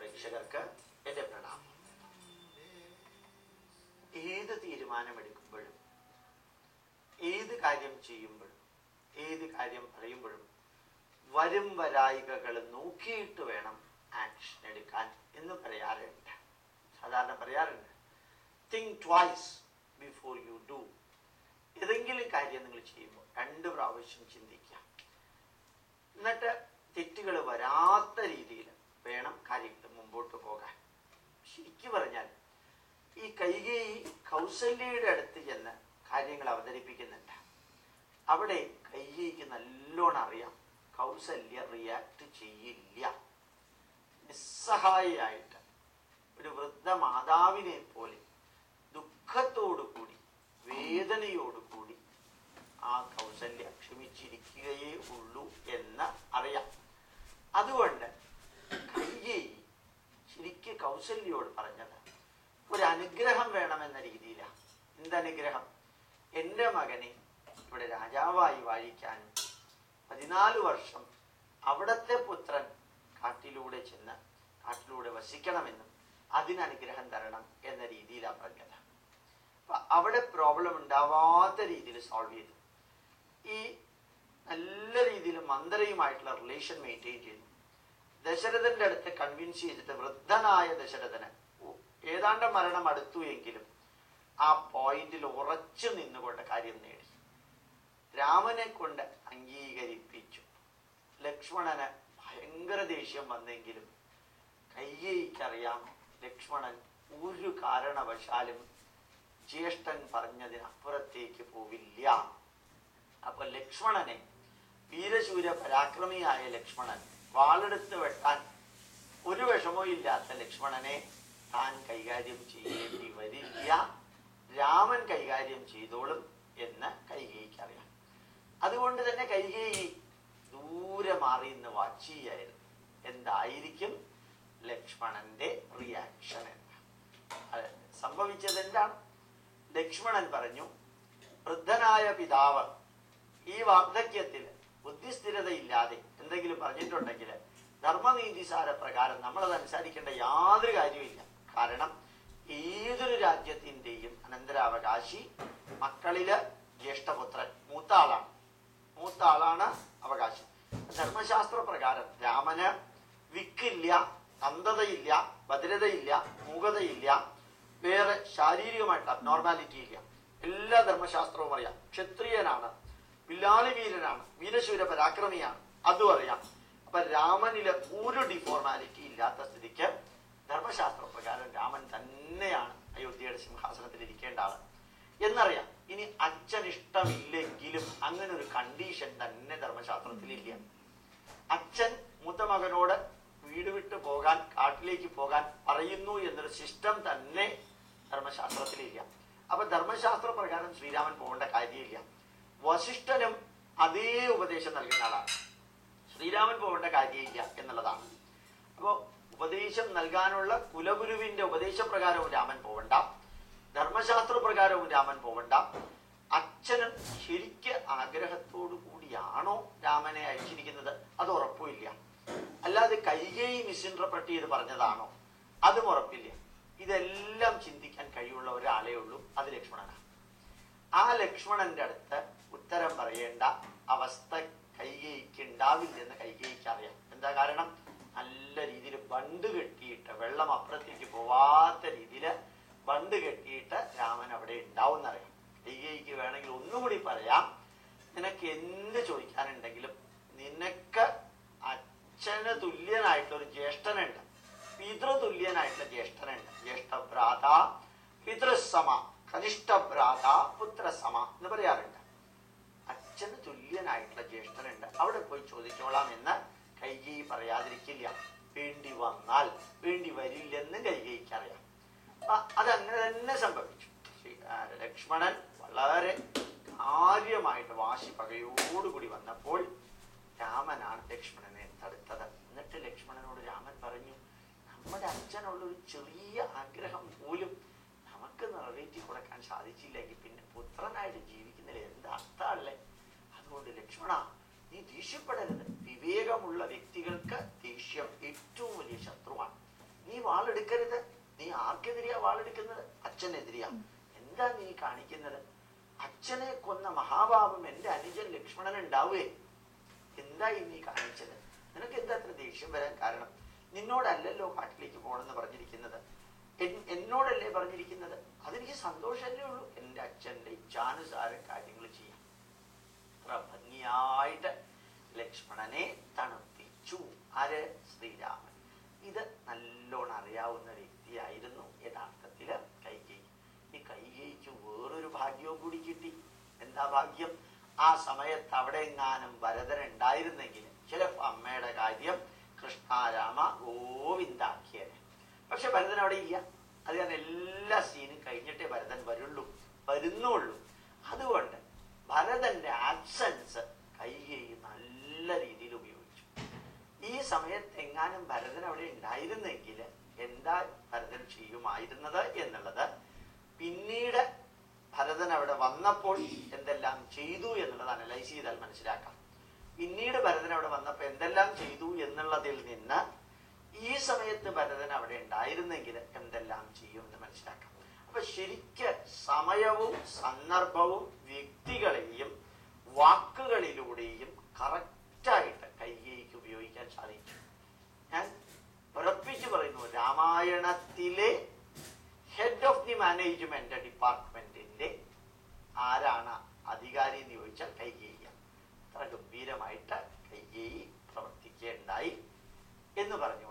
പ്രേക്ഷകർക്ക് എന്റെ പ്രണാമം. ഏത് തീരുമാനമെടുക്കുമ്പോഴും, ഏത് കാര്യം ചെയ്യുമ്പോഴും, ഏത് കാര്യം പറയുമ്പോഴും വരും വരായികകൾ നോക്കിയിട്ട് വേണം ആക്ഷൻ എടുക്കാൻ എന്ന് പറയാറുണ്ട്. സാധാരണ പറയാറുണ്ട്, think twice before you do. ഏതെങ്കിലും കാര്യം നിങ്ങൾ ചെയ്യുമ്പോൾ 2 പ്രാവശ്യം ചിന്തിക്കാം. എന്നിട്ട് തെറ്റുകൾ വരാത്ത രീതിയിൽ വേണം കാര്യങ്ങൾ മുമ്പോട്ട് പോകാൻ. ശരിക്കും പറഞ്ഞാൽ ഈ കൈകേയി കൗസല്യയുടെ അടുത്ത് ചെന്ന് കാര്യങ്ങൾ അവതരിപ്പിക്കുന്നുണ്ട്. അവിടെ കൈകേയിക്ക് നല്ലോണം അറിയാം കൗസല്യ റിയാക്ട് ചെയ്യില്ല. നിസ്സഹായിയായിട്ട് ഒരു വൃദ്ധ മാതാവിനെ പോലെ ദുഃഖത്തോടു കൂടി, വേദനയോടുകൂടി ആ കൗസല്യ ക്ഷമിച്ചിരിക്കുകയേ ഉള്ളൂ എന്ന് അറിയാം. അതുകൊണ്ട് കൈകേയി ശരിക്ക് കൗസല്യോട് പറഞ്ഞത് ഒരു അനുഗ്രഹം വേണമെന്ന രീതിയിലാണ്. എന്തനുഗ്രഹം? എൻ്റെ മകനെ ഇവിടെ രാജാവായി വാഴിക്കാനും 14 വർഷം അവിടത്തെ പുത്രൻ കാട്ടിലൂടെ ചെന്ന് കാട്ടിലൂടെ വസിക്കണമെന്നും അതിനനുഗ്രഹം തരണം എന്ന രീതിയിലാണ് പറഞ്ഞത്. അപ്പൊ അവിടെ പ്രോബ്ലം ഉണ്ടാവാത്ത രീതിയിൽ സോൾവ് ചെയ്തു. ഈ നല്ല രീതിയിൽ മന്ദരയുമായിട്ടുള്ള റിലേഷൻ മെയിൻറ്റെയിൻ ചെയ്തു. ദശരഥന്റെ അടുത്ത് കൺവിൻസ് ചെയ്തിട്ട് വൃദ്ധനായ ദശരഥന് ഏതാണ്ട് മരണം അടുത്തു എങ്കിലും ആ പോയിന്റിൽ ഉറച്ചു നിന്നുകൊണ്ട് കാര്യം നേടി. രാമനെ കൊണ്ട് അംഗീകരിപ്പിച്ചു. ലക്ഷ്മണന് ഭയങ്കര ദേഷ്യം വന്നെങ്കിലും കൈകേയിക്കറിയാം ലക്ഷ്മണൻ ഒരു കാരണവശാലും ജ്യേഷ്ഠൻ പറഞ്ഞതിനപ്പുറത്തേക്ക് പോവില്ല. അപ്പൊ ലക്ഷ്മണനെ, വീരശൂര പരാക്രമിയായ ലക്ഷ്മണൻ, വാളെടുത്ത് വെട്ടാൻ ഒരു വിഷമവും ഇല്ലാത്ത ലക്ഷ്മണനെ താൻ കൈകാര്യം ചെയ്യേണ്ടി വരില്ല, രാമൻ കൈകാര്യം ചെയ്തോളും എന്ന് കൈകേയിക്കറിയാം. അതുകൊണ്ട് തന്നെ കൈകേയി ദൂരെ മാറി നിന്ന് വാച്ച് ചെയ്യായിരുന്നു. എന്തായിരിക്കും ലക്ഷ്മണന്റെ റിയാക്ഷൻ എന്ന്. അത് സംഭവിച്ചത് എന്താണ്? ലക്ഷ്മണൻ പറഞ്ഞു, വൃദ്ധനായ പിതാവ് ഈ വാർദ്ധക്യത്തിൽ ബുദ്ധിസ്ഥിരതയില്ലാതെ എന്തെങ്കിലും പറഞ്ഞിട്ടുണ്ടെങ്കിൽ ധർമ്മനീതിസാര പ്രകാരം നമ്മളത് അനുസരിക്കേണ്ട യാതൊരു കാര്യമില്ല. കാരണം ഏതൊരു രാജ്യത്തിൻ്റെയും അനന്തരാവകാശി മക്കളില് ജ്യേഷ്ഠപുത്രൻ മൂത്ത ആളാണ് അവകാശി. ധർമ്മശാസ്ത്ര പ്രകാരം രാമന് വിക്കില്ല, അന്ധതയില്ല, ഭദ്രതയില്ല, മൂകതയില്ല, വേറെ ശാരീരികമായിട്ട് അബ്നോർമാലിറ്റി ഇല്ല. എല്ലാ ധർമ്മശാസ്ത്രവും അറിയാം. ക്ഷത്രിയനാണ്, വില്ലാളി വീരനാണ്, വീരശൂര പരാക്രമിയാണ്, അതും അറിയാം. അപ്പൊ രാമനില് ഒരു ഡിഫോർമാലിറ്റി ഇല്ലാത്ത സ്ഥിതിക്ക് ധർമ്മശാസ്ത്ര പ്രകാരം രാമൻ തന്നെയാണ് അയോധ്യയുടെ സിംഹാസനത്തിൽ ഇരിക്കേണ്ട ആള് എന്നറിയാം. ഇനി അച്ഛൻ ഇഷ്ടമില്ലെങ്കിലും അങ്ങനെ ഒരു കണ്ടീഷൻ തന്നെ ധർമ്മശാസ്ത്രത്തിലില്ല. അച്ഛൻ മൂത്ത മകനോട് വീട് വിട്ടു പോകാൻ, കാട്ടിലേക്ക് പോകാൻ പറയുന്നു എന്നൊരു സിസ്റ്റം തന്നെ ധർമ്മശാസ്ത്രത്തിലില്ല. അപ്പൊ ധർമ്മശാസ്ത്ര പ്രകാരം ശ്രീരാമൻ പോകേണ്ട കാര്യമില്ല. വസിഷ്ഠനും അതേ ഉപദേശം നൽകുന്ന ആളാണ്. ശ്രീരാമൻ പോകേണ്ട കാര്യമില്ല എന്നുള്ളതാണ്. അപ്പോ ഉപദേശം നൽകാനുള്ള കുലഗുരുവിന്റെ ഉപദേശപ്രകാരവും രാമൻ പോവണ്ട, ധർമ്മശാസ്ത്ര പ്രകാരവും രാമൻ പോവണ്ട. അച്ഛന് ശരിക്ക് ആഗ്രഹത്തോടു കൂടിയാണോ രാമനെ അയച്ചിരിക്കുന്നത് അത് ഉറപ്പില്ല. അല്ലാതെ കൈകേയി മിസ്ഇൻറ്റർപ്രറ്റ് ചെയ്ത് പറഞ്ഞതാണോ അതും ഉറപ്പില്ല. ഇതെല്ലാം ചിന്തിക്കാൻ കഴിവുള്ള ഒരാളേ ഉള്ളൂ, അത് ലക്ഷ്മണനാണ്. ആ ലക്ഷ്മണന്റെ അടുത്ത് ഉത്തരം പറയേണ്ട അവസ്ഥ കൈകേയിക്ക് ഉണ്ടാവില്ലെന്ന് കൈകേയിക്ക് അറിയാം. എന്താ കാരണം? നല്ല രീതിയിൽ ബണ്ട് കെട്ടിയിട്ട്, വെള്ളം അപ്പുറത്തേക്ക് പോവാത്ത രീതിയിൽ ബണ്ട് കെട്ടിയിട്ട് രാമൻ അവിടെ ഉണ്ടാവും എന്നറിയാം. കൈകേയിക്ക് വേണമെങ്കിൽ ഒന്നുകൂടി പറയാം, നിനക്ക് എന്ത് ചോദിക്കാനുണ്ടെങ്കിലും നിനക്ക് അച്ഛന് തുല്യനായിട്ടൊരു ജ്യേഷ്ഠനുണ്ട്, പിതൃതുല്യനായിട്ടുള്ള ജ്യേഷ്ഠനുണ്ട്. ജ്യേഷ്ഠഭ്രാത പിതൃസമ, കനിഷ്ഠഭ്രാത പുത്രസമ എന്ന് പറയാറുണ്ട്. അച്ഛന് തുല്യനായിട്ടുള്ള ജ്യേഷ്ഠനുണ്ട്, അവിടെ പോയി ചോദിച്ചോളാം എന്ന് കൈകേയി പറയാതിരിക്കില്ല. വേണ്ടി വന്നാൽ, വേണ്ടി വരില്ലെന്ന് കൈകേയിക്ക് അറിയാം. അതങ്ങനെ തന്നെ സംഭവിച്ചു. ലക്ഷ്മണൻ വളരെ കാര്യമായിട്ട് വാശി പകയോടുകൂടി വന്നപ്പോൾ രാമനാണ് ലക്ഷ്മണനെ തടുത്തത്. നമ്മുടെ അച്ഛനുള്ളൊരു ചെറിയ ആഗ്രഹം പോലും നമുക്ക് നിറവേറ്റി കൊടുക്കാൻ സാധിച്ചില്ലെങ്കിൽ പിന്നെ പുത്രനായിട്ട് ജീവിക്കുന്നതിൽ എന്താ അർത്ഥമല്ലേ? അതുകൊണ്ട് ലക്ഷ്മണ, നീ ദേഷ്യപ്പെടരുത്. വിവേകമുള്ള വ്യക്തികൾക്ക് ദേഷ്യം ഏറ്റവും വലിയ ശത്രുവാണ്. നീ വാളെടുക്കരുത്. നീ ആർക്കെതിരെയാ വാളെടുക്കുന്നത്? അച്ഛനെതിരെയാ. എന്താ നീ കാണിക്കുന്നത്? അച്ഛനെ കൊന്ന മഹാഭാവം എൻ്റെ അനുജൻ ലക്ഷ്മണൻ ഉണ്ടാവേ. എന്തായി നീ കാണിച്ചത്? നിനക്ക് എന്താ അത്ര ദേഷ്യം വരാൻ കാരണം? നിന്നോടല്ലല്ലോ കാട്ടിലേക്ക് പോകണമെന്ന് പറഞ്ഞിരിക്കുന്നത്, എന്നോടല്ലേ പറഞ്ഞിരിക്കുന്നത്. അതെനിക്ക് സന്തോഷമല്ലേ ഉള്ളൂ. എൻ്റെ അച്ഛൻ്റെ ഇച്ഛാനുസാരം കാര്യങ്ങൾ ചെയ്യാം. അത്ര ഭംഗിയായിട്ട് ലക്ഷ്മണനെ തണുപ്പിച്ചു. ആര്? ശ്രീരാമൻ. ഇത് നല്ലോണം അറിയാവുന്ന വ്യക്തിയായിരുന്നു യഥാർത്ഥത്തില് കൈകേയി. ഈ കൈകേയിക്ക് വേറൊരു ഭാഗ്യവും കൂടി കിട്ടി. എന്താ ഭാഗ്യം? ആ സമയത്ത് അവിടെ എങ്ങാനും ഭരതൻ ഉണ്ടായിരുന്നെങ്കിൽ ചിലപ്പോ അമ്മയുടെ കാര്യം കൃഷ്ണാരാമ ഗോവിന്ദാക്കിയനെ. പക്ഷെ ഭരതൻ അവിടെ ഇല്ല. അത് കാരണം എല്ലാ സീനും കഴിഞ്ഞിട്ടേ ഭരതൻ വരുന്നുള്ളൂ. അതുകൊണ്ട് ഭരതന്റെ ആബ്സെൻസ് കൈകേയി നല്ല രീതിയിൽ ഉപയോഗിച്ചു. ഈ സമയത്ത് എങ്ങാനും ഭരതൻ അവിടെ ഉണ്ടായിരുന്നെങ്കിൽ എന്താ ഭരതൻ ചെയ്യുമായിരുന്നത് എന്നുള്ളത് പിന്നീട് ഭരതൻ അവിടെ വന്നപ്പോൾ എന്തെല്ലാം ചെയ്തു എന്നുള്ളത് അനലൈസ് ചെയ്താൽ മനസ്സിലാക്കാം. പിന്നീട് ഭരതൻ അവിടെ വന്നപ്പോൾ എന്തെല്ലാം ചെയ്തു എന്നുള്ളതിൽ നിന്ന് ഈ സമയത്ത് ഭരതൻ അവിടെ ഉണ്ടായിരുന്നെങ്കിൽ എന്തെല്ലാം ചെയ്യുമെന്ന് മനസ്സിലാക്കാം. അപ്പൊ ശരിക്ക് സമയവും സന്ദർഭവും വ്യക്തികളെയും വാക്കുകളിലൂടെയും കറക്റ്റായിട്ട് കൈകേയിക്ക് ഉപയോഗിക്കാൻ സാധിച്ചു. ഞാൻ ഉറപ്പിച്ചു പറയുന്നു, രാമായണത്തിലെ ഹെഡ് ഓഫ് ദി മാനേജ്മെന്റ് ഡിപ്പാർട്ട്മെന്റിന്റെ ആരാണ് അധികാരി എന്ന് ചോദിച്ചാൽ കൈകേയിയാണ്. അത്ര ഗംഭീരമായിട്ട് കൈകേയി പ്രവർത്തിക്കുകയുണ്ടായി എന്ന് പറഞ്ഞു.